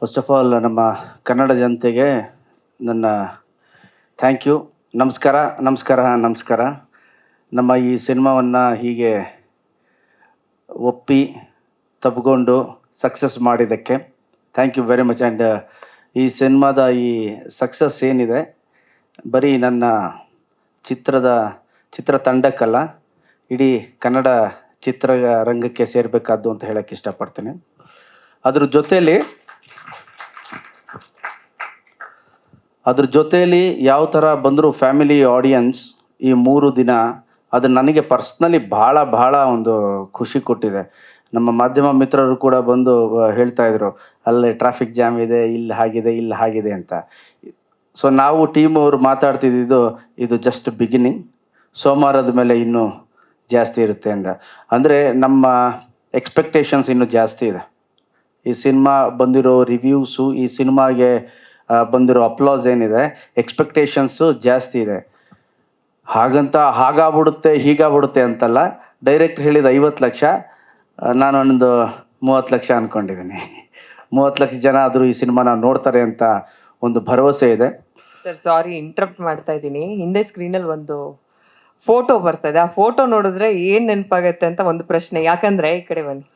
First of all ನಮ್ಮ ಕನ್ನಡ ಜನತೆಗೆ ನನ್ನ ಥ್ಯಾಂಕ್ ಯು. ನಮಸ್ಕಾರ ನಮಸ್ಕಾರ ನಮಸ್ಕಾರ. ನಮ್ಮ ಈ ಸಿನಿಮಾವನ್ನು ಹೀಗೆ ಒಪ್ಪಿ ತಬ್ಕೊಂಡು ಸಕ್ಸಸ್ ಮಾಡಿದ್ದಕ್ಕೆ thank you very much. And ಈ ಸಿನಿಮಾದ ಈ ಸಕ್ಸಸ್ ಏನಿದೆ ಬರೀ ನನ್ನ ಚಿತ್ರತಂಡಕ್ಕಲ್ಲ, ಇಡೀ ಕನ್ನಡ ಚಿತ್ರರಂಗಕ್ಕೆ ಸೇರಬೇಕಾದ್ದು ಅಂತ ಹೇಳೋಕ್ಕೆ ಇಷ್ಟಪಡ್ತೀನಿ. ಅದ್ರ ಜೊತೆಯಲ್ಲಿ ಯಾವ ಥರ ಬಂದರೂ ಫ್ಯಾಮಿಲಿ ಆಡಿಯನ್ಸ್ ಈ 3 ದಿನ ಅದು ನನಗೆ ಪರ್ಸ್ನಲಿ ಭಾಳ ಒಂದು ಖುಷಿ ಕೊಟ್ಟಿದೆ. ನಮ್ಮ ಮಾಧ್ಯಮ ಮಿತ್ರರು ಕೂಡ ಬಂದು ಹೇಳ್ತಾಯಿದ್ರು, ಅಲ್ಲೇ ಟ್ರಾಫಿಕ್ ಜಾಮ್ ಇದೆ, ಇಲ್ಲಿ ಹಾಗಿದೆ ಅಂತ. ಸೊ ನಾವು ಟೀಮ್ ಅವರು ಮಾತಾಡ್ತಿದ್ದು ಇದು ಜಸ್ಟ್ ಬಿಗಿನಿಂಗ್, ಸೋಮವಾರದ ಮೇಲೆ ಇನ್ನೂ ಜಾಸ್ತಿ ಇರುತ್ತೆ ಅಂದರೆ ನಮ್ಮ ಎಕ್ಸ್ಪೆಕ್ಟೇಷನ್ಸ್ ಇನ್ನೂ ಜಾಸ್ತಿ ಇದೆ. ಈ ಸಿನಿಮಾ ಬಂದಿರೋ ರಿವ್ಯೂಸು, ಈ ಸಿನಿಮಾಗೆ ಬಂದಿರೋ ಅಪ್ಲಾಸ್ ಏನಿದೆ, ಎಕ್ಸ್ಪೆಕ್ಟೇಷನ್ಸು ಜಾಸ್ತಿ ಇದೆ. ಹಾಗಾಗ್ಬಿಡುತ್ತೆ ಹೀಗಾಗ್ಬಿಡುತ್ತೆ ಅಂತಲ್ಲ. ಡೈರೆಕ್ಟ್ ಹೇಳಿದ 50 ಲಕ್ಷ, ನಾನು ಒಂದು 30 ಲಕ್ಷ ಅಂದ್ಕೊಂಡಿದ್ದೀನಿ. 30 ಲಕ್ಷ ಜನ ಆದರೂ ಈ ಸಿನಿಮಾನ ನೋಡ್ತಾರೆ ಅಂತ ಒಂದು ಭರವಸೆ ಇದೆ. ಸರ್ ಸಾರಿ ಇಂಟ್ರಪ್ಟ್ ಮಾಡ್ತಾ ಇದ್ದೀನಿ. ಹಿಂದೆ ಸ್ಕ್ರೀನಲ್ಲಿ ಒಂದು ಫೋಟೋ ಬರ್ತಾ ಇದೆ. ಆ ಫೋಟೋ ನೋಡಿದ್ರೆ ಏನು ನೆನಪಾಗತ್ತೆ ಅಂತ ಒಂದು ಪ್ರಶ್ನೆ. ಯಾಕಂದರೆ ಈ ಕಡೆ ಬನ್ನಿ,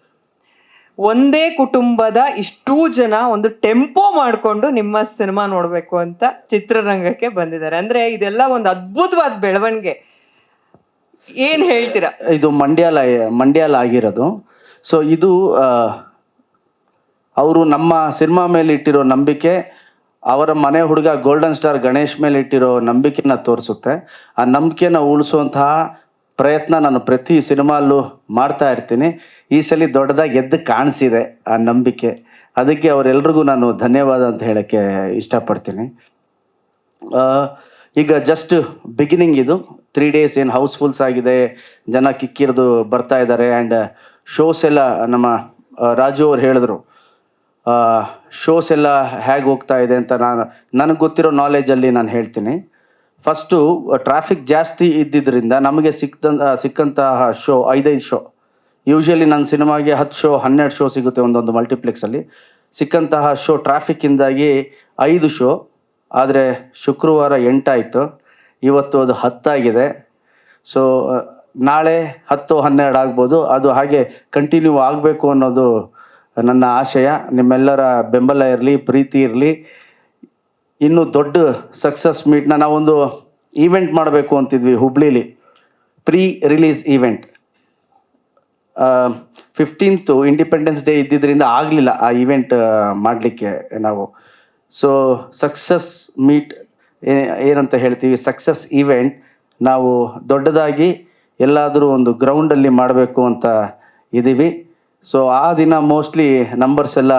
ಒಂದೇ ಕುಟುಂಬದ ಇಷ್ಟೂ ಜನ ಒಂದು ಟೆಂಪೋ ಮಾಡಿಕೊಂಡು ನಿಮ್ಮ ಸಿನಿಮಾ ನೋಡಬೇಕು ಅಂತ ಚಿತ್ರರಂಗಕ್ಕೆ ಬಂದಿದ್ದಾರೆ. ಅಂದರೆ ಇದೆಲ್ಲ ಒಂದು ಅದ್ಭುತವಾದ ಬೆಳವಣಿಗೆ. ಏನು ಹೇಳ್ತೀರಾ? ಇದು ಮಂಡ್ಯಾಲ ಆಗಿರೋದು. ಸೊ ಇದು ಅವರು ನಮ್ಮ ಸಿನಿಮಾ ಮೇಲೆ ಇಟ್ಟಿರೋ ನಂಬಿಕೆ, ಅವರ ಮನೆ ಹುಡುಗ ಗೋಲ್ಡನ್ ಸ್ಟಾರ್ ಗಣೇಶ್ ಮೇಲೆ ಇಟ್ಟಿರೋ ನಂಬಿಕೆನ ತೋರಿಸುತ್ತೆ. ಆ ನಂಬಿಕೆನ ಉಳಿಸುವಂತಹ ಪ್ರಯತ್ನ ನಾನು ಪ್ರತಿ ಸಿನಿಮಾಲ್ಲೂ ಮಾಡ್ತಾ ಇರ್ತೀನಿ. ಈ ಸಲ ದೊಡ್ಡದಾಗಿ ಎದ್ದು ಕಾಣಿಸಿದೆ ಆ ನಂಬಿಕೆ. ಅದಕ್ಕೆ ಅವರೆಲ್ರಿಗೂ ನಾನು ಧನ್ಯವಾದ ಅಂತ ಹೇಳೋಕ್ಕೆ ಇಷ್ಟಪಡ್ತೀನಿ. ಈಗ ಜಸ್ಟ್ ಬಿಗಿನಿಂಗ್ ಇದು. 3 ಡೇಸ್ ಏನು ಹೌಸ್ಫುಲ್ಸ್ ಆಗಿದೆ, ಜನ ಕಿಕ್ಕಿರಿದು ಬರ್ತಾ ಇದ್ದಾರೆ. ಆ್ಯಂಡ್ ಶೋಸ್ ಎಲ್ಲ ನಮ್ಮ ರಾಜು ಅವ್ರು ಹೇಳಿದ್ರು, ಶೋಸ್ ಎಲ್ಲ ಹೇಗೆ ಹೋಗ್ತಾ ಇದೆ ಅಂತ. ನನಗೆ ಗೊತ್ತಿರೋ ನಾಲೆಜಲ್ಲಿ ನಾನು ಹೇಳ್ತೀನಿ. ಫಸ್ಟು ಟ್ರಾಫಿಕ್ ಜಾಸ್ತಿ ಇದ್ದಿದ್ದರಿಂದ ನಮಗೆ ಸಿಕ್ಕಂತಹ ಶೋ 5 ಶೋ. ಯೂಶ್ವಲಿ ನನ್ನ ಸಿನಿಮಾಗೆ 10 ಶೋ 12 ಶೋ ಸಿಗುತ್ತೆ ಒಂದೊಂದು ಮಲ್ಟಿಪ್ಲೆಕ್ಸಲ್ಲಿ. ಸಿಕ್ಕಂತಹ ಶೋ ಟ್ರಾಫಿಕ್ಕಿಂದಾಗಿ 5 ಶೋ. ಆದರೆ ಶುಕ್ರವಾರ 8 ಆಯಿತು, ಇವತ್ತು ಅದು 10 ಆಗಿದೆ. ಸೊ ನಾಳೆ 10 12 ಆಗ್ಬೋದು. ಅದು ಹಾಗೆ ಕಂಟಿನ್ಯೂ ಆಗಬೇಕು ಅನ್ನೋದು ನನ್ನ ಆಶಯ. ನಿಮ್ಮೆಲ್ಲರ ಬೆಂಬಲ ಇರಲಿ, ಪ್ರೀತಿ ಇರಲಿ. ಇನ್ನೂ ದೊಡ್ಡ ಸಕ್ಸಸ್ ಮೀಟ್ನ ನಾವೊಂದು ಈವೆಂಟ್ ಮಾಡಬೇಕು ಅಂತಿದ್ವಿ ಹುಬ್ಳೀಲಿ, pre release event. 15th independence day ಇದ್ದಿದ್ದರಿಂದ ಆಗಲಿಲ್ಲ ಆ ಈವೆಂಟ್ ಮಾಡಲಿಕ್ಕೆ ನಾವು. ಸೊ ಸಕ್ಸಸ್ ಮೀಟ್ ಏನಂತ ಹೇಳ್ತೀವಿ, ಸಕ್ಸಸ್ ಈವೆಂಟ್ ನಾವು ದೊಡ್ಡದಾಗಿ ಎಲ್ಲಾದರೂ ಒಂದು ಗ್ರೌಂಡಲ್ಲಿ ಮಾಡಬೇಕು ಅಂತ ಇದ್ದೀವಿ. ಸೊ ಆ ದಿನ ಮೋಸ್ಟ್ಲಿ ನಂಬರ್ಸ್ ಎಲ್ಲ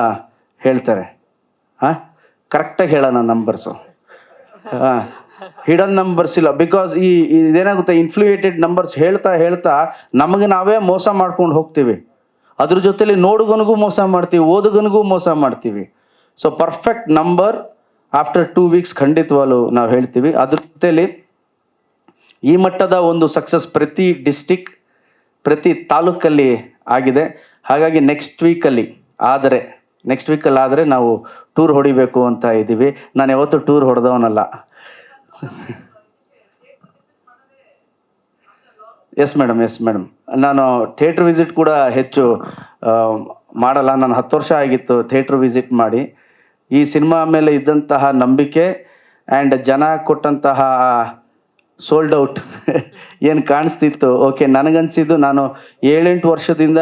ಹೇಳ್ತಾರೆ. ಕರೆಕ್ಟಾಗಿ ಹೇಳೋಣ ನಂಬರ್ಸು. ಹಿಡನ್ ನಂಬರ್ಸ್ ಇಲ್ಲ. ಬಿಕಾಸ್ ಇದೇನಾಗುತ್ತೆ, ಇನ್ಫ್ಲೂಯೇಟೆಡ್ ನಂಬರ್ಸ್ ಹೇಳ್ತಾ ನಮಗೆ ನಾವೇ ಮೋಸ ಮಾಡ್ಕೊಂಡು ಹೋಗ್ತೀವಿ. ಅದ್ರ ಜೊತೆಲಿ ನೋಡುಗನಿಗೂ ಮೋಸ ಮಾಡ್ತೀವಿ, ಓದುಗನಿಗೂ ಮೋಸ ಮಾಡ್ತೀವಿ. So perfect number after 2 weeks ಖಂಡಿತವಾಗ್ಲೂ ನಾವು ಹೇಳ್ತೀವಿ. ಅದ್ರ ಜೊತೆಲಿ ಈ ಮಟ್ಟದ ಒಂದು ಸಕ್ಸಸ್ ಪ್ರತಿ ಡಿಸ್ಟಿಕ್, ಪ್ರತಿ ತಾಲೂಕಲ್ಲಿ ಆಗಿದೆ. ಹಾಗಾಗಿ ನೆಕ್ಸ್ಟ್ ವೀಕಲ್ಲಿ ಆದರೆ ನಾವು ಟೂರ್ ಹೊಡಿಬೇಕು ಅಂತ ಇದ್ದೀವಿ. ನಾನು ಯಾವತ್ತೂ ಟೂರ್ ಹೊಡೆದವನಲ್ಲ. Yes madam. ನಾನು ಥಿಯೇಟ್ರ್ ವಿಸಿಟ್ ಕೂಡ ಹೆಚ್ಚು ಮಾಡಲ್ಲ. ನಾನು 10 ವರ್ಷ ಆಗಿತ್ತು ಥಿಯೇಟ್ರ್ ವಿಸಿಟ್ ಮಾಡಿ. ಈ ಸಿನಿಮಾ ಮೇಲೆ ಇದ್ದಂತಹ ನಂಬಿಕೆ ಆ್ಯಂಡ್ ಜನ ಕೊಟ್ಟಂತಹ ಸೋಲ್ಡ್ ಔಟ್ ಏನು ಕಾಣಿಸ್ತಿತ್ತು. ಓಕೆ, ನನಗನ್ಸಿದ್ದು ನಾನು 7-8 ವರ್ಷದಿಂದ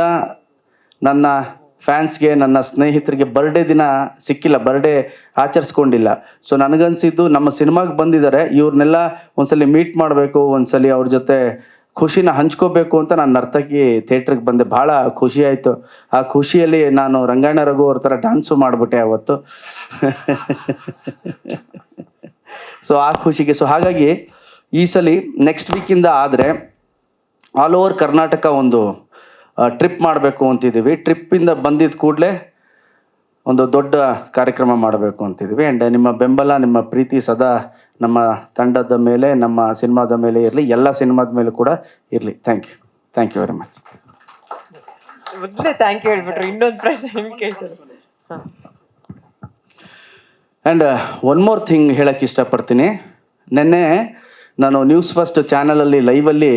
ನನ್ನ ಫ್ಯಾನ್ಸ್ಗೆ, ನನ್ನ ಸ್ನೇಹಿತರಿಗೆ ಬರ್ಡೇ ದಿನ ಸಿಕ್ಕಿಲ್ಲ, ಬರ್ಡೇ ಆಚರಿಸ್ಕೊಂಡಿಲ್ಲ. ಸೊ ನನಗನ್ಸಿದ್ದು ನಮ್ಮ ಸಿನಿಮಾಗೆ ಬಂದಿದ್ದಾರೆ, ಇವ್ರನ್ನೆಲ್ಲ ಒಂದ್ಸಲಿ ಮೀಟ್ ಮಾಡಬೇಕು, ಒಂದ್ಸಲಿ ಅವ್ರ ಜೊತೆ ಖುಷಿನ ಹಂಚ್ಕೋಬೇಕು ಅಂತ ನಾನು ನರ್ತಕಿ ಥಿಯೇಟ್ರಿಗೆ ಬಂದೆ. ಭಾಳ ಖುಷಿ ಆಯಿತು. ಆ ಖುಷಿಯಲ್ಲಿ ನಾನು ರಂಗಾಯಣ ರಘು ಅವ್ರ ಥರ ಡ್ಯಾನ್ಸು ಮಾಡಿಬಿಟ್ಟೆ ಅವತ್ತು. ಸೊ ಆ ಖುಷಿಗೆ ಹಾಗಾಗಿ ಈ ಸಲ ನೆಕ್ಸ್ಟ್ ವೀಕಿಂದ ಆದರೆ ಆಲ್ ಓವರ್ ಕರ್ನಾಟಕ ಒಂದು ಟ್ರಿಪ್ ಮಾಡಬೇಕು ಅಂತಿದ್ದೀವಿ. ಟ್ರಿಪ್ಪಿಂದ ಬಂದಿದ್ದ ಕೂಡಲೇ ಒಂದು ದೊಡ್ಡ ಕಾರ್ಯಕ್ರಮ ಮಾಡಬೇಕು ಅಂತಿದ್ದೀವಿ. ಆ್ಯಂಡ್ ನಿಮ್ಮ ಬೆಂಬಲ, ನಿಮ್ಮ ಪ್ರೀತಿ ಸದಾ ನಮ್ಮ ತಂಡದ ಮೇಲೆ, ನಮ್ಮ ಸಿನಿಮಾದ ಮೇಲೆ ಇರಲಿ, ಎಲ್ಲ ಸಿನಿಮಾದ ಮೇಲೆ ಕೂಡ ಇರಲಿ. Thank you very much. Thank you ಹೇಳ್ಬಿಟ್ರು. ಇನ್ನೊಂದು ಪ್ರಶ್ನೆ ಕೇಳ್ತಾರೆ. ಆ್ಯಂಡ್ ಒನ್ ಮೋರ್ ಥಿಂಗ್ ಹೇಳೋಕ್ಕೆ ಇಷ್ಟಪಡ್ತೀನಿ. ನೆನ್ನೆ ನಾನು ನ್ಯೂಸ್ ಫಸ್ಟ್ ಚಾನಲಲ್ಲಿ ಲೈವಲ್ಲಿ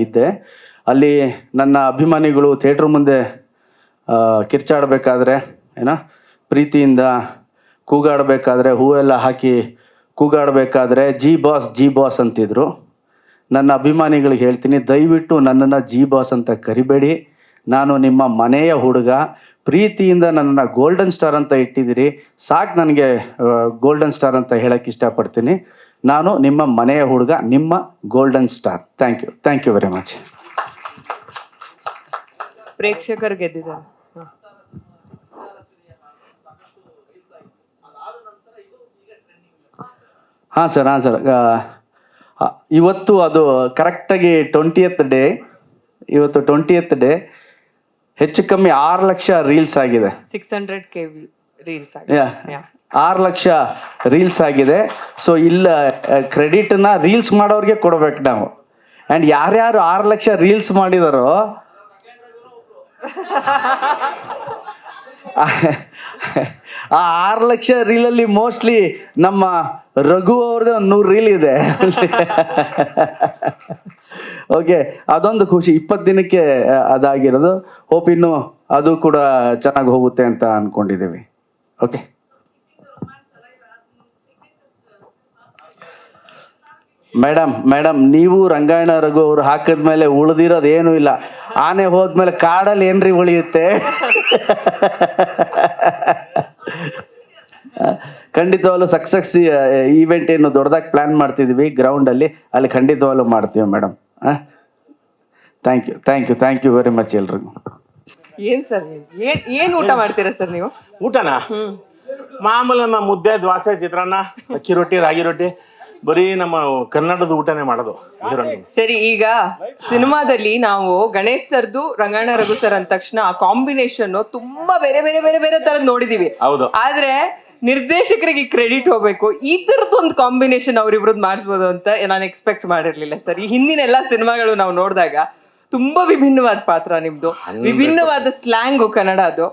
ಇದ್ದೆ. ಅಲ್ಲಿ ನನ್ನ ಅಭಿಮಾನಿಗಳು ಥಿಯೇಟ್ರ್ ಮುಂದೆ ಕಿರ್ಚಾಡಬೇಕಾದ್ರೆ ಪ್ರೀತಿಯಿಂದ ಕೂಗಾಡಬೇಕಾದ್ರೆ ಹೂವೆಲ್ಲ ಹಾಕಿ ಕೂಗಾಡಬೇಕಾದ್ರೆ ಜಿ ಬಾಸ್ ಅಂತಿದ್ರು. ನನ್ನ ಅಭಿಮಾನಿಗಳಿಗೆ ಹೇಳ್ತೀನಿ, ದಯವಿಟ್ಟು ನನ್ನನ್ನು ಜಿ ಬಾಸ್ ಅಂತ ಕರಿಬೇಡಿ. ನಾನು ನಿಮ್ಮ ಮನೆಯ ಹುಡುಗ. ಪ್ರೀತಿಯಿಂದ ನನ್ನನ್ನು ಗೋಲ್ಡನ್ ಸ್ಟಾರ್ ಅಂತ ಇಟ್ಟಿದ್ದೀರಿ, ಸಾಕು ನನಗೆ ಗೋಲ್ಡನ್ ಸ್ಟಾರ್ ಅಂತ ಹೇಳೋಕ್ಕೆ ಇಷ್ಟಪಡ್ತೀನಿ. ನಾನು ನಿಮ್ಮ ಮನೆಯ ಹುಡುಗ, ನಿಮ್ಮ golden star. Thank you very much. ಪ್ರೇಕ್ಷಕರು ಗೆದ್ದಿದ್ದಾರೆ. ಹಾಂ ಸರ್. ಇವತ್ತು ಅದು ಕರೆಕ್ಟಾಗಿ 20th ಡೇ. ಇವತ್ತು 20th ಡೇ. ಹೆಚ್ಚು ಕಮ್ಮಿ 6 ಲಕ್ಷ ರೀಲ್ಸ್ ಆಗಿದೆ. 600K ರೀಲ್ಸ್ ಆಗಿದೆ. 6 ಲಕ್ಷ ರೀಲ್ಸ್ ಆಗಿದೆ. ಸೊ ಇಲ್ಲ, ಕ್ರೆಡಿಟ್ನ ರೀಲ್ಸ್ ಮಾಡೋರಿಗೆ ಕೊಡ್ಬೇಕು ನಾವು. ಆ್ಯಂಡ್ ಯಾರ್ಯಾರು 6 ಲಕ್ಷ ರೀಲ್ಸ್ ಮಾಡಿದಾರೋ ಆ 6 ಲಕ್ಷ ರೀಲಲ್ಲಿ ಮೋಸ್ಟ್ಲಿ ನಮ್ಮ ರಘು ಅವ್ರದ್ದು 100 ರೀಲ್ ಇದೆ. ಓಕೆ, ಅದೊಂದು ಖುಷಿ. 20 ದಿನಕ್ಕೆ ಅದಾಗಿರೋದು. ಹೋಪ್ ಇನ್ನು ಅದು ಕೂಡ ಚೆನ್ನಾಗಿ ಹೋಗುತ್ತೆ ಅಂತ ಅಂದ್ಕೊಂಡಿದ್ದೀವಿ. ಓಕೆ, ಮೇಡಮ್ ನೀವು ರಂಗಾಯಣ ರಘು ಅವರು ಹಾಕಿದ್ಮೇಲೆ ಉಳಿದಿರೋದು ಏನೂ ಇಲ್ಲ. ಆನೆ ಹೋದ್ಮೇಲೆ ಕಾಡಲ್ಲಿ ಏನ್ರಿ ಉಳಿಯುತ್ತೆ? ಖಂಡಿತವಾಗ್ಲೂ ಸಕ್ಸಸ್ ಈವೆಂಟ್ ಏನು ದೊಡ್ಡದಾಗಿ ಪ್ಲ್ಯಾನ್ ಮಾಡ್ತಿದ್ದೀವಿ ಗ್ರೌಂಡಲ್ಲಿ, ಅಲ್ಲಿ ಖಂಡಿತವಾಗ್ಲೂ ಮಾಡ್ತೀವಿ madam. Thank you very much ಎಲ್ರಿಗೂ. ಏನ್ ಸರ್ ಏನ್ ಊಟ ಮಾಡ್ತೀರಾ ಸರ್ ನೀವು? ಊಟನಾ? ಮಾಮೂಲಿ ನಮ್ಮ ಮುದ್ದೆ, ದ್ವಾಸೆ, ಚಿತ್ರಾನ್ನ, ಅಕ್ಕಿ ರೊಟ್ಟಿ, ರಾಗಿ ರೊಟ್ಟಿ, ಬರೀ ನಮ್ಮ ಕನ್ನಡದ ಊಟನೇ ಮಾಡೋದು. ಸರಿ, ಈಗ ಸಿನಿಮಾದಲ್ಲಿ ನಾವು ಗಣೇಶ್ ಸರ್ದು ರಂಗಾಯಣ ರಘು ಸರ್ ಅಂದ ತಕ್ಷಣ ಆ ಕಾಂಬಿನೇಷನ್ ತುಂಬಾ ಬೇರೆ ಬೇರೆ ಬೇರೆ ಬೇರೆ ತರದ್ ನೋಡಿದೀವಿ. ಹೌದು. ಆದ್ರೆ ನಿರ್ದೇಶಕರಿಗೆ ಕ್ರೆಡಿಟ್ ಹೋಗ್ಬೇಕು. ಈ ತರದ್ ಒಂದು ಕಾಂಬಿನೇಷನ್ ಅವ್ರಿಬ್ರದ್ದು ಮಾಡಿಸ್ಬೋದು ಅಂತ ನಾನು ಎಕ್ಸ್ಪೆಕ್ಟ್ ಮಾಡಿರ್ಲಿಲ್ಲ ಸರ್. ಈ ಹಿಂದಿನ ಎಲ್ಲಾ ಸಿನಿಮಾಗಳು ನಾವು ನೋಡಿದಾಗ ತುಂಬಾ ವಿಭಿನ್ನವಾದ ಪಾತ್ರ ನಿಮ್ದು, ವಿಭಿನ್ನವಾದ ಸ್ಲ್ಯಾಂಗು ಕನ್ನಡ. ಅದು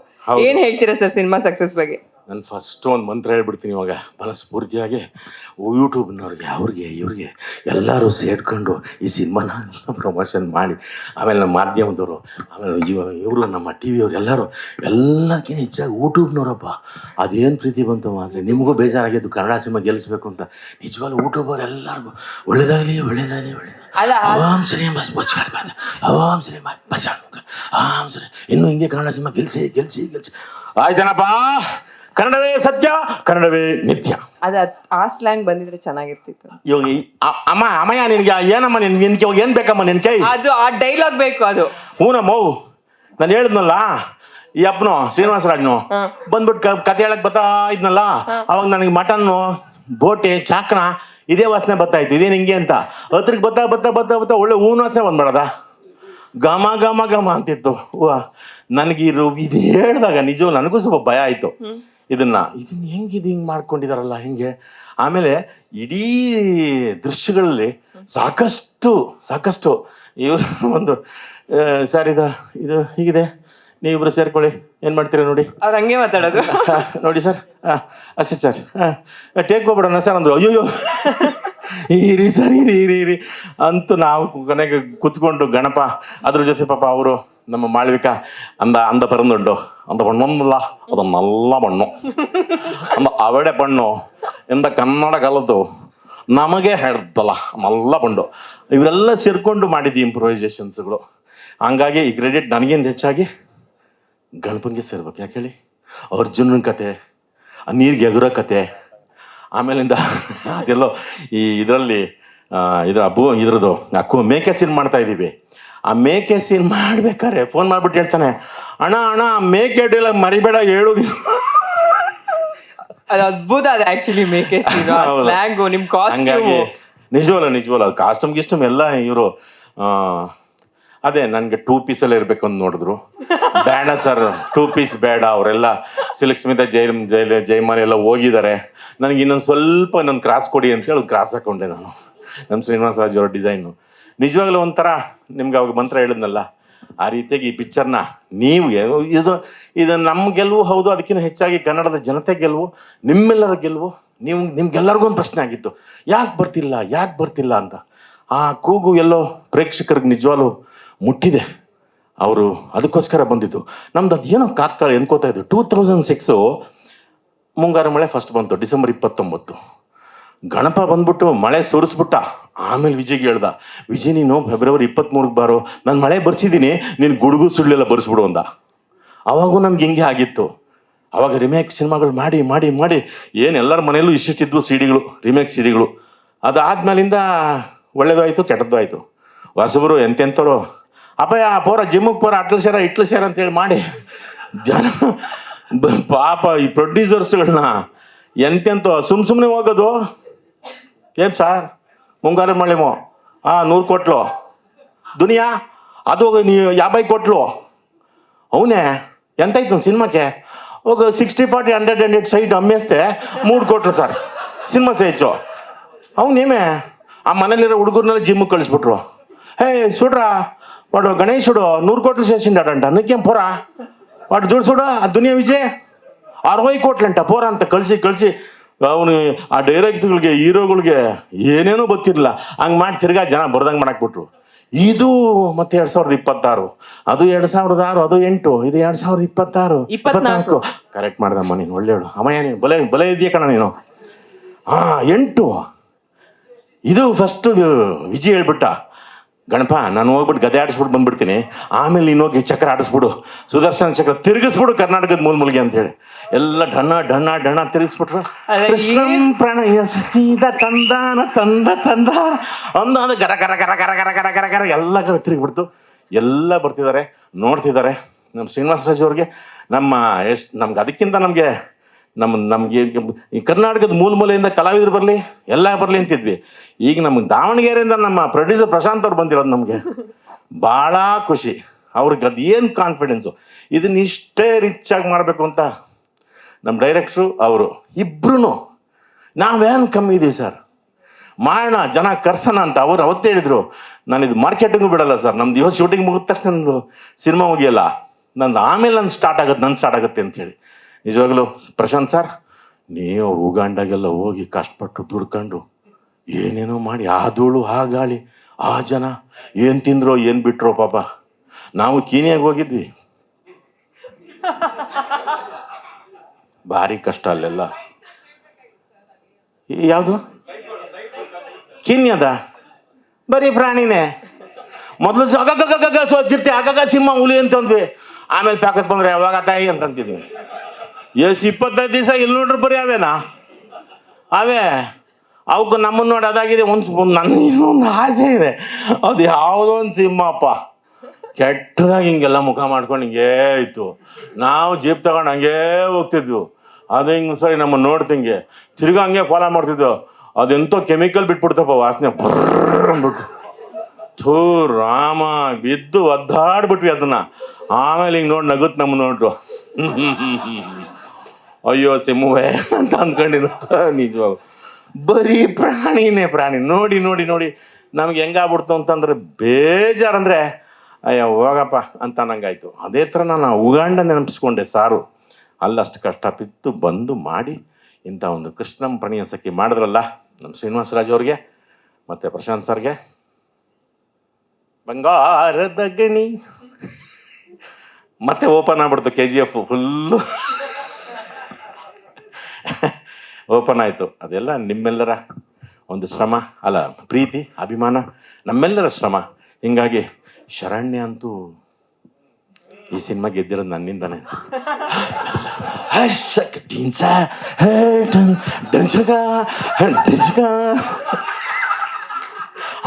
ಏನ್ ಹೇಳ್ತೀರಾ ಸರ್ ಸಿನಿಮಾ ಸಕ್ಸಸ್ ಬಗ್ಗೆ? ನಾನು ಫಸ್ಟ್ ಒಂದು ಮಂತ್ರ ಹೇಳ್ಬಿಡ್ತೀನಿ ಇವಾಗ ಮನಸ್ಫೂರ್ತಿಯಾಗಿ. ಯೂಟ್ಯೂಬ್ನವ್ರಿಗೆ, ಇವ್ರಿಗೆ ಎಲ್ಲರೂ ಸೇರ್ಕೊಂಡು ಈ ಸಿನಿಮಾನ ಪ್ರಮೋಷನ್ ಮಾಡಿ, ಆಮೇಲೆ ನಮ್ಮ ಮಾಧ್ಯಮದವರು, ಆಮೇಲೆ ಇವರು ನಮ್ಮ ಟಿ ವಿಯವರು ಎಲ್ಲಕ್ಕಿಂತ ಹೆಚ್ಚಾಗಿ ಯೂಟ್ಯೂಬ್ನವರಪ್ಪ. ಅದೇನು ಪ್ರೀತಿ ಬಂತು ಆದರೆ ನಿಮಗೂ ಬೇಜಾರಾಗಿದ್ದು ಕನ್ನಡ ಸಿನಿಮಾ ಗೆಲ್ಲಿಸ್ಬೇಕು ಅಂತ. ನಿಜವಾಗ್ಲೂ ಯೂಟ್ಯೂಬರ್ ಎಲ್ಲರಿಗೂ ಒಳ್ಳೇದಾಗಲಿ. ಆವಾಮ್ ಸರಿ ಆವಾಮ್ ಸರಿ ಇನ್ನು ಹಿಂಗೆ ಕನ್ನಡ ಸಿನಿಮಾ ಗೆಲ್ಸಿ. ಆಯ್ತೇನಪ್ಪ? ಕನ್ನಡವೇ ಸತ್ಯ, ಕನ್ನಡವೇ ನಿತ್ಯ. ಆ ಸ್ಲ್ಯಾಂಗ್ ಬಂದಿದ್ರೆ ಚೆನ್ನಾಗಿರ್ತಿತ್ತು. ಇವಾಗ ಅಮ್ಮಯ್ಯ ನಿನ್ಗೆ ಏನಮ್ಮ ನಿನ್ಗೆ ಇವಾಗ ಏನ್ ಬೇಕಮ್ಮ ನಿನ್ ಕೈ? ಅದು ಆ ಡೈಲಾಗ್ ಬೇಕು. ಅದು ಹೂನಮ್ಮ, ನಾನು ಹೇಳಿದ್ನಲ್ಲ, ಈ ಅಪ್ಪನು ಶ್ರೀನಿವಾಸರಾಜ್ನು ಬಂದ್ಬಿಟ್ಟು ಕತೆ ಹೇಳಕ್ ಬರ್ತಾ ಇದ್ನಲ್ಲ, ಅವಾಗ ನನಗೆ ಮಟನ್ನು, ಬೋಟಿ, ಚಾಕಣ ಇದೇ ವಾಸನೆ ಬರ್ತಾ ಇತ್ತು. ಇದೇನು ಹಿಂಗೆ ಅಂತ ಹತ್ರಕ್ಕೆ ಬರ್ತಾ ಒಳ್ಳೆ ಹೂವಿನ ವಾಸನೆ ಬಂದ್ಬಿಡದ, ಘಮ ಅಂತಿತ್ತು. ನನಗೆ ಇದು ಹೇಳಿದಾಗ ನಿಜವೂ ನನಗೂ ಸ್ವಲ್ಪ ಭಯ ಆಯ್ತು. ಇದನ್ನ ಹಿಂಗೆ ಮಾಡ್ಕೊಂಡಿದಾರಲ್ಲ ಹಿಂಗೆ. ಆಮೇಲೆ ಇಡೀ ದೃಶ್ಯಗಳಲ್ಲಿ ಸಾಕಷ್ಟು ಇವರು ಒಂದು ಸರ್ ಇದು ಹೀಗಿದೆ, ನೀವಿಬ್ರು ಸೇರ್ಕೊಳ್ಳಿ, ಏನ್ ಮಾಡ್ತೀರಾ ನೋಡಿ. ಅವ್ರು ಹಂಗೆ ಮಾತಾಡೋದು ನೋಡಿ ಸರ್, ಅಷ್ಟೇ ಸರ್, ಟೇಕ್ ಹೋಗ್ಬಿಡೋಣ ಸರ್ ಅಂದ್ರು. ಅಯ್ಯೋ ಇರಿ ಸರ್, ಇರಿ ಅಂತೂ ನಾವು ಕೊನೆಗೆ ಕುತ್ಕೊಂಡು ಗಣಪ ಅದ್ರ ಜೊತೆ ಪಾಪ ಅವರು ನಮ್ಮ ಮಾಳ್ವಿಕಾ ಅಂದ ಪರಂದುಂಡು ಅಂತ ಬಣ್ಣೊಂದಲ್ಲ, ಅದು ನಲ್ಲ ಬಣ್ಣು ಅಂದ ಅವಡೆ ಬಣ್ಣು ಎಂದ ಕನ್ನಡ ಕಲಿತು ನಮಗೆ ಹೇಳ್ದಲ್ಲ ನಲ್ಲ ಬಣ್ಣು. ಇವರೆಲ್ಲ ಸೇರ್ಕೊಂಡು ಮಾಡಿದ್ದು ಇಂಪ್ರೂವೈಸೇಷನ್ಸ್ಗಳು. ಹಂಗಾಗಿ ಈ ಕ್ರೆಡಿಟ್ ನನಗಿಂತ ಹೆಚ್ಚಾಗಿ ಗಣಪನ್ಗೆ ಸೇರ್ಬೇಕು. ಯಾಕೆ ಹೇಳಿ, ಅರ್ಜುನನ ಕತೆ, ನೀರಿಗೆ ಎಗುರೋ ಕತೆ, ಆಮೇಲಿಂದ ಅದೆಲ್ಲೋ ಈ ಇದರಲ್ಲಿ ಇದ್ರದ್ದು ಮೇಕೆ ಸೀನ್ ಮಾಡ್ತಾ ಇದ್ದೀವಿ. ಆ ಮೇಕೆ ಸೀನ್ ಮಾಡ್ಬೇಕಾದ್ರೆ ಫೋನ್ ಮಾಡ್ಬಿಟ್ಟು ಹೇಳ್ತಾನೆ, ಅಣ್ಣ ಮೇಕೆ ಡೈಲಾಗ್ ಮರಿಬೇಡ ಹೇಳು. ಅದು ಅದ್ಭುತ. ಅದು ಆಕ್ಚುಲಿ ಮೇಕೆ ಸೀನ್, ಸ್ಲ್ಯಾಂಗು, ನಿಮ್ ಕಾಸ್ಟ್ಯೂಮ್. ನಿಜವಲ್ಲ ಅದು ಕಾಸ್ಟ್ಯೂಮ್ ಗಿಸ್ಟ್ಯೂಮ್ ಎಲ್ಲ ಇವರು. ಅದೇ ನನಗೆ 2 ಪೀಸಲ್ಲೇ ಇರ್ಬೇಕು ಅಂತ ನೋಡಿದ್ರು. ಬೇಡ ಸರ್, 2 ಪೀಸ್ ಬೇಡ, ಅವರೆಲ್ಲ ಸಿಲ್ಕ್ ಸ್ಮಿತಾ ಜೈಮಾನ್ ಎಲ್ಲ ಹೋಗಿದ್ದಾರೆ, ನನಗೆ ಇನ್ನೊಂದು ಕ್ರಾಸ್ ಕೊಡಿ ಅಂತ ಹೇಳಿ ಕ್ರಾಸ್ ಹಾಕೊಂಡೆ ನಾನು. ನಮ್ಮ ಶ್ರೀನಿವಾಸ ರಾಜ್ ಅವ್ರ ಡಿಸೈನು ನಿಜವಾಗ್ಲೂ ಒಂಥರ. ನಿಮ್ಗೆ ಅವಾಗ ಮಂತ್ರ ಹೇಳಿದ್ನಲ್ಲ, ಆ ರೀತಿಯಾಗಿ ಈ ಪಿಕ್ಚರ್ನ ನೀವು ಇದು ನಮ್ಮ ಗೆಲುವು ಹೌದು, ಅದಕ್ಕಿಂತ ಹೆಚ್ಚಾಗಿ ಕನ್ನಡದ ಜನತೆ ಗೆಲುವು, ನಿಮ್ಮೆಲ್ಲರ ಗೆಲುವು. ನಿಮ್ಗೆಲ್ಲರಿಗೂ ಒಂದು ಪ್ರಶ್ನೆ ಆಗಿತ್ತು, ಯಾಕೆ ಬರ್ತಿಲ್ಲ ಅಂತ. ಆ ಕೂಗು ಎಲ್ಲೋ ಪ್ರೇಕ್ಷಕರಿಗೆ ನಿಜವಾಗ್ಲೂ ಮುಟ್ಟಿದೆ. ಅವರು ಅದಕ್ಕೋಸ್ಕರ ಬಂದಿದ್ದು. ನಮ್ದು ಅದು ಏನೋ ಕಾತ್ತಾಳೆ ಅನ್ಕೋತಾ ಇದ್ದು. 2006 ಮುಂಗಾರು ಮಳೆ ಫಸ್ಟ್ ಬಂತು, ಡಿಸೆಂಬರ್ 29. ಗಣಪ ಬಂದ್ಬಿಟ್ಟು ಮಳೆ ಸುರಿಸ್ಬಿಟ್ಟ. ಆಮೇಲೆ ವಿಜಯ್ಗೆ ಹೇಳ್ದ, ವಿಜಯ್ ನೀನು ಫೆಬ್ರವರಿ 23 ಬಾರೋ, ನಾನು ಮಳೆ ಬರ್ಸಿದ್ದೀನಿ, ನೀನು ಗುಡುಗು ಸುಳ್ಳೆಲ್ಲ ಬರ್ಸ್ಬಿಡು ಅಂದ. ಅವಾಗೂ ನಮ್ಗೆ ಹಿಂಗೆ ಆಗಿತ್ತು. ಅವಾಗ ರಿಮೇಕ್ ಸಿನಿಮಾಗಳು ಮಾಡಿ ಮಾಡಿ ಮಾಡಿ ಏನು ಎಲ್ಲರ ಮನೆಯಲ್ಲೂ ಇಷ್ಟಿದ್ವು ಸಿಡಿಗಳು, ರಿಮೇಕ್ ಸಿಡಿಗಳು. ಅದಾದ್ಮೇಲಿಂದ ಒಳ್ಳೇದು ಆಯಿತು, ಕೆಟ್ಟದ್ದು ಆಯಿತು. ಹೊಸಬರು ಎಂತೆಂಥವ್ರು ಅಪ್ಪಯ್ಯ ಪೋರ ಜಿಮ್ಮಿಗೆ ಪೋರ ಇಟ್ಲು ಸೇರ ಅಂತೇಳಿ ಮಾಡಿ ಜನ ಪಾಪ ಈ ಪ್ರೊಡ್ಯೂಸರ್ಸ್ಗಳನ್ನ ಎಂತೆಂತ ಸುಮ್ಮನೆ ಹೋಗೋದು. ಏನು ಸಾರ್ ಮುಂಗಾರು ಮಳೆಮೋ 100 ಕೋಟ್ಲು ದುನಿಯಾ ಅದು ನೀವು 50 ಕೋಟ್ಲು ಅವನೇ ಎಂತಾಯ್ತು ಸಿನಿಮಾಕ್ಕೆ ಹೋಗ 60-40 100 ಸೈಡ್ ಅಮ್ಮೇಸ್ತೆ 3 ಕೋಟ್ಲು ಸರ್ ಸಿನಿಮಾ ಹೆಚ್ಚು. ಅವನೇಮೆ ಆ ಮನೇಲಿರೋ ಹುಡುಗರ್ನೆಲ್ಲ ಜಿಮ್ಮಿಗೆ ಕಳಿಸ್ಬಿಟ್ರು. ಹೇ ಸುಡ್ರ వాడు గణేశుడు 100 కోట్లు చేసిండాడంట, నీకేం పోరా వాడు చూడు చూడు ఆ దునియా విజయ్ 60 ಕೋಟ್ಲಂಟ పోరా ಅಂತ ಕಳಿಸಿ ಅವನು ಆ ಡೈರೆಕ್ಟರ್ಗಳಿಗೆ ಹೀರೋಗಳಿಗೆ ಏನೇನೋ ಗೊತ್ತಿರಲಿಲ್ಲ. ಹಂಗೆ ಮಾಡಿ ತಿರ್ಗಾ ಜನ ಬರ್ದಂಗೆ ಮಾಡಾಕ್ಬಿಟ್ರು. ಇದು ಮತ್ತೆ 2026, ಅದು 2006, ಅದು 8, ಇದು 2026 24 ಕರೆಕ್ಟ್ ಮಾಡ್ದಮ್ಮ ನೀನು. ಒಳ್ಳೆಯಳು ಅಮ್ಮಯ್ಯ, ನೀನು ಬಲೆ ಇದೆಯಾ ಕಣ ನೀನು. 8 ಇದು ಫಸ್ಟ್ ವಿಜಯ್ ಹೇಳ್ಬಿಟ್ಟ, ಗಣಪ ನಾನು ಹೋಗ್ಬಿಟ್ಟು ಗದೆ ಆಡಿಸ್ಬಿಟ್ಟು ಬಂದ್ಬಿಡ್ತೀನಿ, ಆಮೇಲೆ ನೀನು ಹೋಗಿ ಚಕ್ರ ಆಡಿಸ್ಬಿಡು, ಸುದರ್ಶನ ಚಕ್ರ ತಿರುಗಿಸ್ಬಿಡು ಕರ್ನಾಟಕದ ಮೂಲ್ಗೆ ಅಂತೇಳಿ ಎಲ್ಲ ಡಣ್ಣ ತಿರುಗಿಸ್ಬಿಟ್ರು. ಪ್ರಣಯ ಸತೀದ ತಂದಾನ ತಂದ ಒಂದು ಗರ ಗರ ಗರ ಗರ ಗರ ಗರ ಗರ ಗರ ಎಲ್ಲ ತಿರುಗಿಬಿಡ್ತು. ಎಲ್ಲ ಬರ್ತಿದ್ದಾರೆ, ನೋಡ್ತಿದ್ದಾರೆ. ನಮ್ಮ ಶ್ರೀನಿವಾಸ ರಾಜ್ ಅವ್ರಿಗೆ ನಮ್ಗೆ ಅದಕ್ಕಿಂತ ನಮಗೆ ಈ ಕರ್ನಾಟಕದ ಮೂಲೆಯಿಂದ ಕಲಾವಿದರು ಬರಲಿ, ಎಲ್ಲ ಬರಲಿ ಅಂತಿದ್ವಿ. ಈಗ ನಮ್ಗೆ ದಾವಣಗೆರೆಯಿಂದ ನಮ್ಮ ಪ್ರೊಡ್ಯೂಸರ್ ಪ್ರಶಾಂತ್ ಅವ್ರು ಬಂದಿರೋದು ನಮಗೆ ಭಾಳ ಖುಷಿ. ಅವ್ರಿಗೆ ಅದು ಏನು ಕಾನ್ಫಿಡೆನ್ಸು, ಇದನ್ನ ಇಷ್ಟೇ ರಿಚ್ ಆಗಿ ಮಾಡಬೇಕು ಅಂತ ನಮ್ಮ ಡೈರೆಕ್ಟ್ರು ಅವರು ಇಬ್ರು. ನಾವೇನು ಕಮ್ಮಿ ಇದ್ದೀವಿ ಸರ್, ಮಾಡೋಣ ಜನ ಕರ್ಸೋಣ ಅಂತ ಅವ್ರು ಅವತ್ತೇ ಹೇಳಿದರು. ನಾನು ಇದು ಮಾರ್ಕೆಟಿಂಗು ಬಿಡಲ್ಲ ಸರ್, ನಮ್ದು ಇವತ್ತು ಶೂಟಿಂಗ್ ಮುಗಿದ ತಕ್ಷಣ ನಂದು ಸಿನಿಮಾ ಮುಗಿಯಲ್ಲ, ನಂದು ಆಮೇಲೆ ನನ್ನ ಸ್ಟಾರ್ಟ್ ಆಗುತ್ತೆ ಅಂತೇಳಿ. ನಿಜವಾಗ್ಲೂ ಪ್ರಶಾಂತ್ ಸರ್, ನೀವು ಉಗಾಂಡಾಗೆಲ್ಲ ಹೋಗಿ ಕಷ್ಟಪಟ್ಟು ದುಡ್ಕೊಂಡು ಏನೇನೋ ಮಾಡಿ ಆ ಧೂಳು ಆ ಗಾಳಿ ಆ ಜನ ಏನು ತಿಂದ್ರೋ ಏನು ಬಿಟ್ರೋ ಪಾಪ. ನಾವು ಕೀನಿಯಾಗಿ ಹೋಗಿದ್ವಿ, ಭಾರಿ ಕಷ್ಟ ಅಲ್ಲೆಲ್ಲ. ಯಾವುದು ಕೀನ್ಯದ ಬರೀ ಪ್ರಾಣಿನೇ. ಮೊದಲು ಸೋತಿರ್ತಿ ಆಗಾಗ ಸಿಂಹ ಹುಲಿ ಅಂತಂದ್ವಿ, ಆಮೇಲೆ ಪ್ಯಾಕೆಟ್ ಬಂದ್ರೆ ಯಾವಾಗ ತಾಯಿ ಅಂತಂತಿದ್ವಿ. 25 ದಿವಸ ಇಲ್ಲಿ ನೋಡ್ರಿ ಬರೀ ಅವೇನಾ ಅವಕ್ಕೆ ನಮ್ಮನ್ನು ನೋಡಿ ಅದಾಗಿದೆ. ನನಗೊಂದು ಆಸೆ ಇದೆ, ಅದು ಯಾವುದೋ ಒಂದು ಸಿಂಹಪ್ಪ ಕೆಟ್ಟದಾಗಿ ಹಿಂಗೆಲ್ಲ ಮುಖ ಮಾಡ್ಕೊಂಡು ಹಿಂಗೇ ಇತ್ತು. ನಾವು ಜೀಪ್ ತಗೊಂಡು ಹಂಗೇ ಹೋಗ್ತಿದ್ವು. ಅದು ಹಿಂಗೆ ಸರಿ ನಮ್ಮನ್ನು ನೋಡ್ತಿಂಗೆ ತಿರ್ಗಾ ಹಂಗೆ ಫಾಲೋ ಮಾಡ್ತಿದ್ವು. ಅದೆಂತೋ ಕೆಮಿಕಲ್ ಬಿಟ್ಬಿಡ್ತಪ್ಪ ವಾಸನೆ ಅಂದ್ಬಿಟ್ಟು. ಥೂ ರಾಮ, ಬಿದ್ದು ಒದ್ದಾಡ್ಬಿಟ್ವಿ ಅದನ್ನ. ಆಮೇಲೆ ಹಿಂಗೆ ನೋಡಿ ನಗುತ್ತು ನಮ್ಮ ನೋಡ್ರು, ಅಯ್ಯೋ ಸಿಂಹವೇ ಅಂತ ಅಂದ್ಕೊಂಡಿದ್ದು. ನಿಜವಾಗ ಬರೀ ಪ್ರಾಣಿ ನೋಡಿ ನಮ್ಗೆ ಹೆಂಗಾಗ್ಬಿಡ್ತು ಅಂತಂದ್ರೆ ಬೇಜಾರಂದ್ರೆ ಅಯ್ಯೋ ಹೋಗಪ್ಪ ಅಂತ ನಂಗಾಯ್ತು. ಅದೇ ಥರ ನಾನು ಉಗಾಂಡ ನೆನಪಿಸ್ಕೊಂಡೆ ಸಾರು. ಅಲ್ಲಷ್ಟು ಕಷ್ಟ ಬಿತ್ತು ಬಂದು ಮಾಡಿ ಇಂಥ ಒಂದು ಕೃಷ್ಣಂ ಪ್ರಣಯ ಸಖಿ ಮಾಡಿದ್ರಲ್ಲ ನಮ್ಮ ಶ್ರೀನಿವಾಸ ರಾಜ್ ಅವ್ರಿಗೆ ಮತ್ತು ಪ್ರಶಾಂತ್ ಸರ್ಗೆ. ಬಂಗಾರದ ಗಣಿ ಮತ್ತೆ ಓಪನ್ ಆಗ್ಬಿಡ್ತು KGF ಫುಲ್ಲು ಓಪನ್ ಆಯಿತು. ಅದೆಲ್ಲ ನಿಮ್ಮೆಲ್ಲರ ಒಂದು ಶ್ರಮ ಅಲ್ಲ, ಪ್ರೀತಿ ಅಭಿಮಾನ, ನಮ್ಮೆಲ್ಲರ ಶ್ರಮ. ಹಿಂಗಾಗಿ ಶರಣ್ಯ ಅಂತೂ ಈ ಸಿನಿಮಾ ಗೆದ್ದಿರೋದು ನನ್ನಿಂದಾನೆ.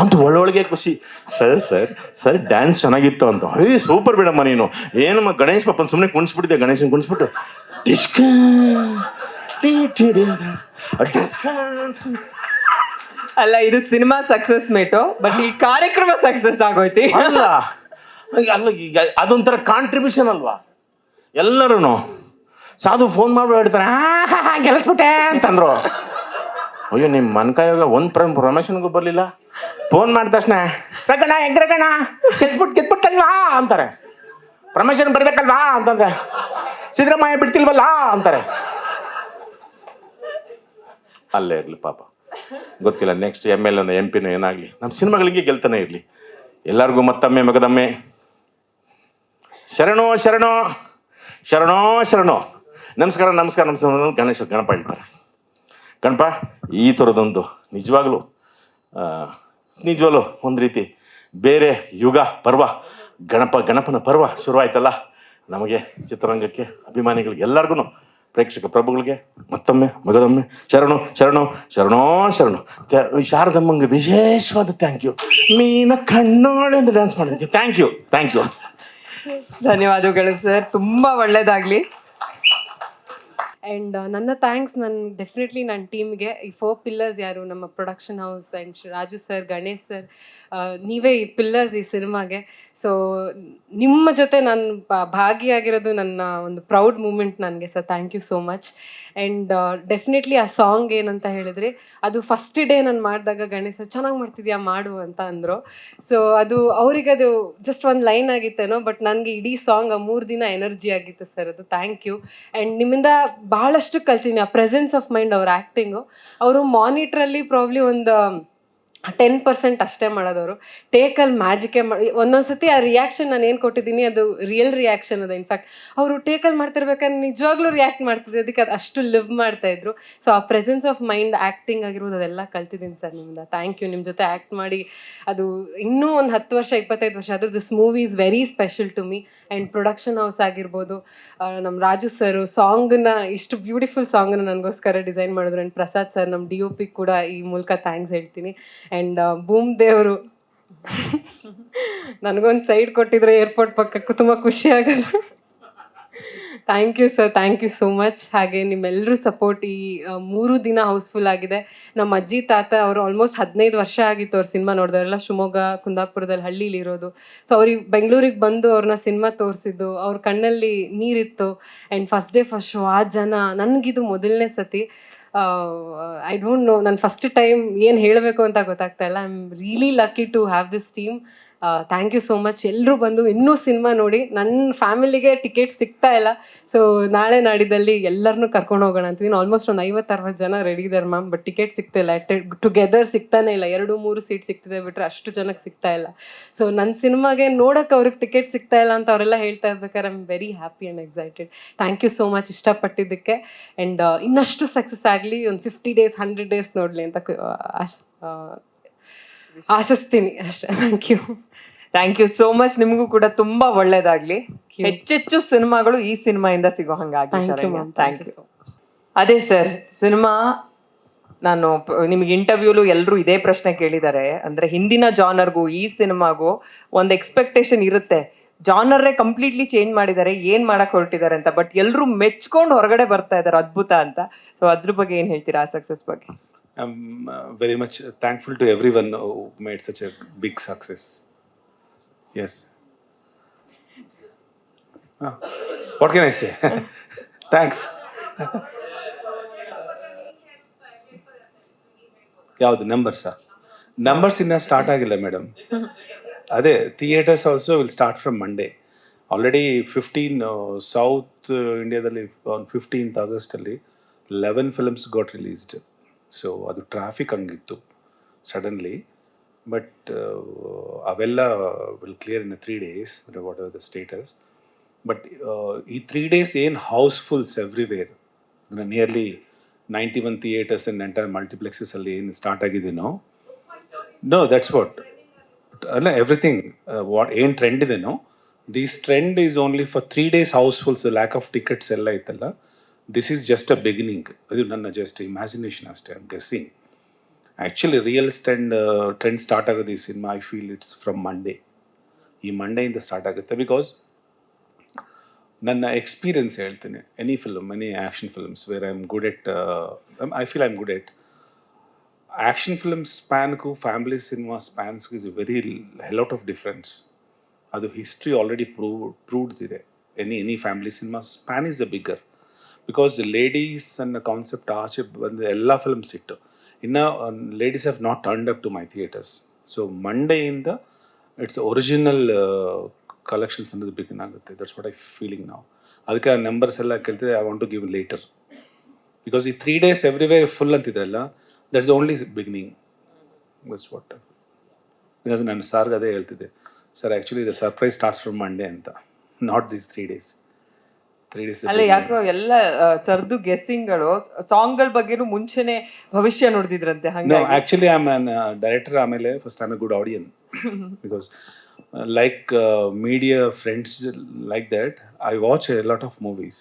ಅಂತ ಒಳ್ಳೊಳಗೆ ಖುಷಿ. ಸರ್ ಡ್ಯಾನ್ಸ್ ಚೆನ್ನಾಗಿತ್ತು ಅಂತ. ಸೂಪರ್ ಬಿಡಮ್ಮ ನೀನು. ಏನಮ್ಮ ಗಣೇಶ್ ಪಾಪನ್ ಸುಮ್ಮನೆ ಕುಣಿಸ್ಬಿಟ್ಟಿದ್ದೆ, ಗಣೇಶನ್ ಕುಣಿಸ್ಬಿಟ್ಟು ಅಲ್ಲ, ಇದು ಸಿನಿಮಾ ಸಕ್ಸಸ್ ಮೇಟು, ಬಟ್ ಈ ಕಾರ್ಯಕ್ರಮ ಸಕ್ಸಸ್ ಆಗೋಯ್ತಿ. ಅಲ್ಲ ಈಗ ಅದೊಂಥರ ಕಾಂಟ್ರಿಬ್ಯೂಷನ್ ಅಲ್ವಾ. ಎಲ್ಲರೂ ಸಾಧು ಫೋನ್ ಮಾಡಿ ಹೇಳ್ತಾರೆ ಗೆಲ್ಲಿಸ್ಬಿಟ್ಟೆ ಅಂತಂದ್ರು. ಅಯ್ಯೋ ನಿಮ್ಮ ಮನ್ಕಾಯೋಗ ಒಂದು ರಮೇಶನ್ಗೂ ಬರಲಿಲ್ಲ, ಫೋನ್ ಮಾಡಿದ ತಕ್ಷಣ ರಗಣ ಹೆಂಗ್ ರಗಣ ಗೆದ್ಬಿಟ್ಟಲ್ವಾ ಅಂತಾರೆ. ಪ್ರಮೋಷನ್ ಬರ್ಬೇಕಲ್ವಾ ಅಂತಂದ್ರೆ ಸಿದ್ದರಾಮಯ್ಯ ಬಿಡ್ತಿಲ್ವಲ್ಲ ಅಂತಾರೆ. ಅಲ್ಲೇ ಇರಲಿ ಪಾಪ, ಗೊತ್ತಿಲ್ಲ ನೆಕ್ಸ್ಟ್ MLA MP ಏನಾಗಲಿ, ನಮ್ಮ ಸಿನಿಮಾಗಳಿಗೆ ಗೆಲ್ತಾನೆ ಇರಲಿ. ಎಲ್ಲರಿಗೂ ಮತ್ತೊಮ್ಮೆ ಮಗದೊಮ್ಮೆ ಶರಣೋ ಶರಣೋ ಶರಣೋ ಶರಣೋ. ನಮಸ್ಕಾರ ನಮಸ್ಕಾರ ನಮಸ್ಕಾರ. ಗಣಪ ಹೇಳ್ತಾರೆ. ಗಣಪ ಈ ಥರದೊಂದು ನಿಜವಾಗ್ಲೂ ಒಂದು ರೀತಿ ಬೇರೆ ಯುಗ ಪರ್ವ, ಗಣಪನ ಪರ್ವ ಶುರುವಾಯ್ತಲ್ಲ. ನಮಗೆ ಚಿತ್ರರಂಗಕ್ಕೆ, ಅಭಿಮಾನಿಗಳಿಗೆ, ಎಲ್ಲರಿಗೂ, ಪ್ರೇಕ್ಷಕ ಪ್ರಭುಗಳಿಗೆ ಮತ್ತೊಮ್ಮೆ ಮಗದೊಮ್ಮೆ ಶರಣು ಶರಣು ಶರಣೋ ಶರಣು. ಶಾರದಮ್ಮಂಗೆ ವಿಶೇಷವಾದ ಥ್ಯಾಂಕ್ ಯು. ಮೀನ ಕಣ್ಣೋಳೆ ಅಂತ ಡ್ಯಾನ್ಸ್ ಮಾಡಿದ್ದೆ. Thank you. ಧನ್ಯವಾದಗಳು ಸರ್, ತುಂಬ ಒಳ್ಳೇದಾಗಲಿ. ಆ್ಯಂಡ್ ನನ್ನ ಥ್ಯಾಂಕ್ಸ್ ಡೆಫಿನೆಟ್ಲಿ ನನ್ನ ಟೀಮ್ಗೆ. ಈ 4 ಪಿಲ್ಲರ್ಸ್ ಯಾರು, ನಮ್ಮ production house and Raju sir, Ganesh sir, ನೀವೇ ಈ ಪಿಲ್ಲರ್ಸ್ ಈ ಸಿನಿಮಾಗೆ. ಸೊ ನಿಮ್ಮ ಜೊತೆ ನಾನು ಭಾಗಿಯಾಗಿರೋದು ನನ್ನ ಒಂದು ಪ್ರೌಡ್ ಮೂಮೆಂಟ್ ನನಗೆ. So thank you so much. And definitely ಆ ಸಾಂಗ್ ಏನಂತ ಹೇಳಿದ್ರೆ, ಅದು ಫಸ್ಟ್ ಡೇ ನಾನು ಮಾಡಿದಾಗ ಗಣೇಶ್ ಸರ್ ಚೆನ್ನಾಗಿ ಮಾಡ್ತಿದ್ಯಾ ಮಾಡು ಅಂತ ಅಂದರು. ಸೊ ಅದು ಅವರಿಗದು ಜಸ್ಟ್ ಒಂದು ಲೈನ್ ಆಗಿತ್ತೇನೋ, ಬಟ್ ನನಗೆ ಇಡೀ ಸಾಂಗ್ 3 ದಿನ ಎನರ್ಜಿ ಆಗಿತ್ತು ಸರ್. ಅದು ಥ್ಯಾಂಕ್ ಯು. ಆ್ಯಂಡ್ ನಿಮ್ಮಿಂದ ಭಾಳಷ್ಟು ಕಲ್ತೀನಿ. ಆ ಪ್ರೆಸೆನ್ಸ್ ಆಫ್ ಮೈಂಡ್, ಅವ್ರ ಆ್ಯಕ್ಟಿಂಗು. ಅವರು ಮಾನಿಟ್ರಲ್ಲಿ ಪ್ರಾಬ್ಲಿ ಒಂದು 10% ಅಷ್ಟೇ ಮಾಡೋದವರು. ಟೇಕಲ್ಲಿ ಮ್ಯಾಜಿಕೇ ಮಾಡಿ ಒಂದೊಂದ್ಸತಿ ಆ ರಿಯಾಕ್ಷನ್ ನಾನು ಏನು ಕೊಟ್ಟಿದ್ದೀನಿ ಅದು ರಿಯಲ್ ರಿಯಾಕ್ಷನ್ ಅದು. ಇನ್ಫ್ಯಾಕ್ಟ್ ಅವರು ಟೇಕಲ್ಲಿ ಮಾಡ್ತಿರ್ಬೇಕಾದ್ರೆ ನಿಜವಾಗ್ಲೂ ರಿಯಾಕ್ಟ್ ಮಾಡ್ತಿದ್ದೆ, ಅದಕ್ಕೆ ಅದು ಅಷ್ಟು ಲಿವ್ ಮಾಡ್ತಾಯಿದ್ರು. ಸೊ ಆ ಪ್ರೆಸೆನ್ಸ್ ಆಫ್ ಮೈಂಡ್, ಆ್ಯಕ್ಟಿಂಗ್ ಆಗಿರ್ಬೋದು, ಅದೆಲ್ಲ ಕಲ್ತಿದ್ದೀನಿ ಸರ್ ನಿಮ್ಮಿಂದ. Thank you. ನಿಮ್ಮ ಜೊತೆ ಆ್ಯಕ್ಟ್ ಮಾಡಿ ಅದು ಇನ್ನೂ ಒಂದು 10 ವರ್ಷ 25 ವರ್ಷ ಆದರೂ this movie is very special to me. And production house ಆಗಿರ್ಬೋದು, ನಮ್ಮ ರಾಜು ಸರು ಸಾಂಗನ್ನ, ಇಷ್ಟು ಬ್ಯೂಟಿಫುಲ್ ಸಾಂಗನ್ನ ನನಗೋಸ್ಕರ ಡಿಸೈನ್ ಮಾಡಿದ್ರು. ಆ್ಯಂಡ್ ಪ್ರಸಾದ್ ಸರ್, ನಮ್ಮ DOP ಕೂಡ ಈ ಮೂಲಕ ಥ್ಯಾಂಕ್ಸ್ ಹೇಳ್ತೀನಿ. ಆ್ಯಂಡ್ ಬೂಮ್ ದೇವರು ನನಗೊಂದು ಸೈಡ್ ಕೊಟ್ಟಿದ್ರೆ ಏರ್ಪೋರ್ಟ್ ಪಕ್ಕಕ್ಕೂ ತುಂಬ ಖುಷಿ ಆಗೋದು. Thank you sir, thank you so much. ಹಾಗೆ ನಿಮ್ಮೆಲ್ಲರೂ ಸಪೋರ್ಟ್ ಈ 3 ದಿನ ಹೌಸ್ಫುಲ್ ಆಗಿದೆ. ನಮ್ಮ ಅಜ್ಜಿ ತಾತ ಅವರು ಆಲ್ಮೋಸ್ಟ್ 15 ವರ್ಷ ಆಗಿತ್ತು ಅವ್ರ ಸಿನಿಮಾ ನೋಡಿದವರೆಲ್ಲ ಶಿವಮೊಗ್ಗ, ಕುಂದಾಪುರದಲ್ಲಿ ಹಳ್ಳಿಲಿ ಇರೋದು. ಸೊ ಅವ್ರಿಗೆ ಬೆಂಗಳೂರಿಗೆ ಬಂದು ಅವ್ರನ್ನ ಸಿನಿಮಾ ತೋರಿಸಿದ್ದು, ಅವ್ರ ಕಣ್ಣಲ್ಲಿ ನೀರಿತ್ತು. And first day first show ಆ ಜನ, ನನಗಿದು ಮೊದಲನೇ ಸತಿ. ಐ ಡೋಂಟ್ ನೋ, ನಾನು ಫಸ್ಟ್ ಟೈಮ್ ಏನು ಹೇಳಬೇಕು ಅಂತ ಗೊತ್ತಾಗ್ತಾ ಇಲ್ಲ. I am really lucky to have this team. Thank you so much. ಎಲ್ಲರೂ ಬಂದು ಇನ್ನೂ ಸಿನಿಮಾ ನೋಡಿ. ನನ್ನ ಫ್ಯಾಮಿಲಿಗೆ ಟಿಕೆಟ್ ಸಿಗ್ತಾ ಇಲ್ಲ. ಸೊ ನಾಳೆ ನಾಡಿದ್ದಲ್ಲಿ ಎಲ್ಲರನ್ನೂ ಕರ್ಕೊಂಡು ಹೋಗೋಣ ಅಂತಿದ್ದೀನಿ. ಆಲ್ಮೋಸ್ಟ್ ಒಂದು 50-60 ಜನ ರೆಡಿ ಇದ್ದಾರೆ ಮ್ಯಾಮ್, ಬಟ್ ಟಿಕೆಟ್ ಸಿಗ್ತಾ ಇಲ್ಲ. ಟುಗೆದರ್ ಸಿಗ್ತಾನೆ ಇಲ್ಲ. 2-3 ಸೀಟ್ ಸಿಗ್ತಿದೆ ಬಿಟ್ಟರೆ ಅಷ್ಟು ಜನಕ್ಕೆ ಸಿಗ್ತಾ ಇಲ್ಲ. ಸೊ ನನ್ನ ಸಿನಿಮಾಗೆ ನೋಡೋಕ್ಕೆ ಅವ್ರಿಗೆ ಟಿಕೆಟ್ ಸಿಗ್ತಾ ಇಲ್ಲ ಅಂತ ಅವರೆಲ್ಲ ಹೇಳ್ತಾ ಇರ್ಬೇಕಾದ್ರೆ I am very happy and excited. Thank you so much ಇಷ್ಟಪಟ್ಟಿದ್ದಕ್ಕೆ. ಆ್ಯಂಡ್ ಇನ್ನಷ್ಟು ಸಕ್ಸಸ್ ಆಗಲಿ, ಒಂದು 50 days 100 days ನೋಡಲಿ ಅಂತ ಆಶಿಸ್ತೀನಿ ಅಷ್ಟೇ. Thank you so much. ನಿಮಗೂ ಕೂಡ ತುಂಬಾ ಒಳ್ಳೇದಾಗ್ಲಿ. ಹೆಚ್ಚೆಚ್ಚು ಸಿನಿಮಾಗಳು ಈ ಸಿನಿಮಾಯಿಂದ ಸಿಗೋ ಹಂಗಾಗಿ. Thank you. ಅದೇ ಸರ್, ಸಿನಿಮಾ ನಾನು ನಿಮ್ಗೆ ಇಂಟರ್ವ್ಯೂಲು ಎಲ್ಲರೂ ಇದೇ ಪ್ರಶ್ನೆ ಕೇಳಿದ್ದಾರೆ. ಅಂದ್ರೆ ಹಿಂದಿನ ಜಾನರ್ಗೂ ಈ ಸಿನಿಮಾಗೂ ಒಂದು ಎಕ್ಸ್ಪೆಕ್ಟೇಷನ್ ಇರುತ್ತೆ. ಜಾನರೇ ಕಂಪ್ಲೀಟ್ಲಿ ಚೇಂಜ್ ಮಾಡಿದ್ದಾರೆ, ಏನ್ ಮಾಡಕ್ ಹೊರಟಿದ್ದಾರೆ ಅಂತ. ಬಟ್ ಎಲ್ಲರೂ ಮೆಚ್ಕೊಂಡು ಹೊರಗಡೆ ಬರ್ತಾ ಇದ್ದಾರೆ, ಅದ್ಭುತ ಅಂತ. ಸೊ ಅದ್ರ ಬಗ್ಗೆ ಏನ್ ಹೇಳ್ತೀರಾ, ಆ ಸಕ್ಸಸ್ ಬಗ್ಗೆ? I'm very much thankful to everyone who made such a big success. Yes. What can I say? Thanks. ಯಾವುದು ನಂಬರ್ಸಾ? ನಂಬರ್ಸ್ ಇನ್ನ ಸ್ಟಾರ್ಟ್ ಆಗಿಲ್ಲ ಮೇಡಮ್. ಅದೇ theatres also will start from Monday. Already 15 south ಇಂಡಿಯಾದಲ್ಲಿ on 15th August 11 films got released. So ಅದು traffic ಹಂಗಿತ್ತು suddenly. But ಅವೆಲ್ಲ will clear in 3 days, what are the status. But ಈ 3 days ಏನು housefuls everywhere, nearly 91 theatres in entire ಮಲ್ಟಿಪ್ಲೆಕ್ಸಸಲ್ಲಿ ಏನು start ಆಗಿದೆನೋ, no that's what ಅಲ್ಲ ಎವ್ರಿಥಿಂಗ್ ವಾಟ್ ಏನು ಟ್ರೆಂಡ್ ಇದೆನೋ, this trend is only for 3 days housefuls. Lack of tickets ಎಲ್ಲ ಇತ್ತಲ್ಲ, this is just a beginning. ಇದು ನನ್ನ ಜಸ್ಟ್ ಇಮ್ಯಾಜಿನೇಷನ್ ಅಷ್ಟೇ, I am guessing. Actually real trend start ಆಗೋದು ಈ cinema, I feel it's from Monday. ಈ ಮಂಡೆಯಿಂದ ಸ್ಟಾರ್ಟ್ ಆಗುತ್ತೆ. ಬಿಕಾಸ್ ನನ್ನ ಎಕ್ಸ್ಪೀರಿಯನ್ಸ್ ಹೇಳ್ತೀನಿ, any film, any action films where I am good at, I feel I am good at action films ಸ್ಪ್ಯಾನ್ಗೂ family cinema ಸ್ಪ್ಯಾನ್ಸ್ಗೂ is very lot of difference. ಅದು history already proved ಇದೆ. Any family cinema span is the bigger. Because ladies ಅನ್ನೋ concept ಆಚೆ ಬಂದು ಎಲ್ಲ films ಇಟ್ಟು ಇನ್ನು ladies have not turned up to my theatres. So ಮಂಡೆಯಿಂದ ಇಟ್ಸ್ ಒರಿಜಿನಲ್ ಕಲೆಕ್ಷನ್ಸ್ ಅನ್ನೋದು ಬಿಗಿನ್ ಆಗುತ್ತೆ. ದಟ್ಸ್ ವಾಟ್ ಐ ಫೀಲಿಂಗ್ ನಾವು. ಅದಕ್ಕೆ ಆ ನಂಬರ್ಸ್ ಎಲ್ಲ ಕೇಳ್ತಿದ್ರೆ I want to give later, because ಈ 3 days ಎವ್ರಿವೇರ್ ಫುಲ್ ಅಂತಿದ್ರಲ್ಲ, that's only beginning. That's what. Because ನಾನು ಸಾರ್ಗೆ ಅದೇ ಹೇಳ್ತಿದ್ದೆ, sir actually the surprise starts from Monday ಅಂತ, ನಾಟ್ ದೀಸ್ 3 days. 3 days ಅಲ್ಲ ಯಾಕೋ ಎಲ್ಲ ಸರ್ದು ಗೆಸ್ಸಿಂಗ್ಗಳು ಸಾಂಗ್ಗಳ ಬಗ್ಗೆನೂ ಮುಂಚೆನೆ ಭವಿಷ್ಯ ನೋಡ್ದಿದ್ರಂತೆ. No, ಹಂಗಾಗಿ actually I'm an director. ಆಮೇಲೆ first I'm a good audience because like media friends like that, I watch a lot of movies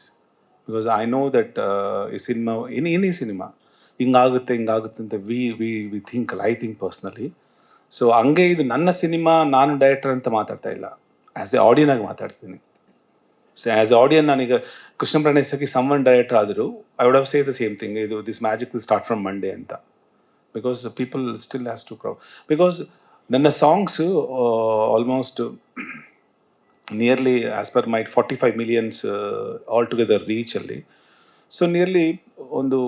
because I know that ಈ ಸಿನಿಮಾ any cinema ಹಿಂಗಾಗುತ್ತೆ ಅಂತ we think, I think personally. So ಹಂಗೆ ಇದು ನನ್ನ cinema, ನಾನು director ಅಂತ ಮಾತಾಡ್ತಾ ಇಲ್ಲ, as a ಆಡಿಯನ್ ಆಗಿ ಮಾತಾಡ್ತೀನಿ. ಸೊ ಆ್ಯಸ್ ಎ ಆಡಿಯನ್ ನಾನೀಗ ಕೃಷ್ಣ ಪ್ರಣೇಶಕ್ಕೆ ಸಮ್ವನ್ ಡೈರೆಕ್ಟರ್ ಆದರೂ I would have say the same thing, ಇದು this magic will start from Monday ಅಂತ. Because people still has to because ನನ್ನ songs almost nearly as per my 45 million all together ರೀಚಲ್ಲಿ. So nearly ಒಂದು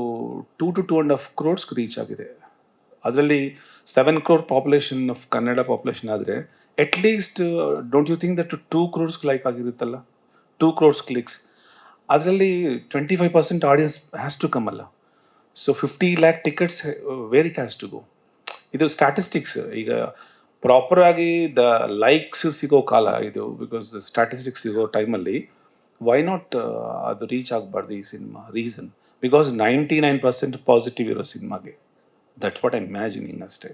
2 to 2.5 crores reach ಆಗಿದೆ. ಅದರಲ್ಲಿ 7 crore population of Kannada population ಆದರೆ at least don't you think that 2 crores like ಆಗಿರುತ್ತಲ್ಲ, 2 crores clicks. ಅದರಲ್ಲಿ 25% audience has to come ಅಲ್ಲ. So 50 lakh tickets where it has to go. ಇದು statistics. ಈಗ ಪ್ರಾಪರಾಗಿ the likes ಸಿಗೋ ಕಾಲ ಇದು, ಬಿಕಾಸ್ ಸ್ಟ್ಯಾಟಿಸ್ಟಿಕ್ಸ್ ಸಿಗೋ ಟೈಮಲ್ಲಿ ವೈ ನಾಟ್ ಅದು ರೀಚ್ ಆಗಬಾರ್ದು ಈ ಸಿನಿಮಾ? ರೀಸನ್ ಬಿಕಾಸ್ 99% ಪಾಸಿಟಿವ್ ಇರೋ ಸಿನಿಮಾಗೆ. ದಟ್ಸ್ ವಾಟ್ ಐ ಇಮ್ಯಾಜಿನಿಂಗ್ ಅಷ್ಟೇ,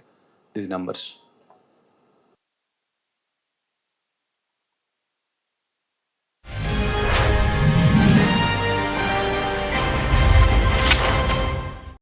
ದೀಸ್ ನಂಬರ್ಸ್.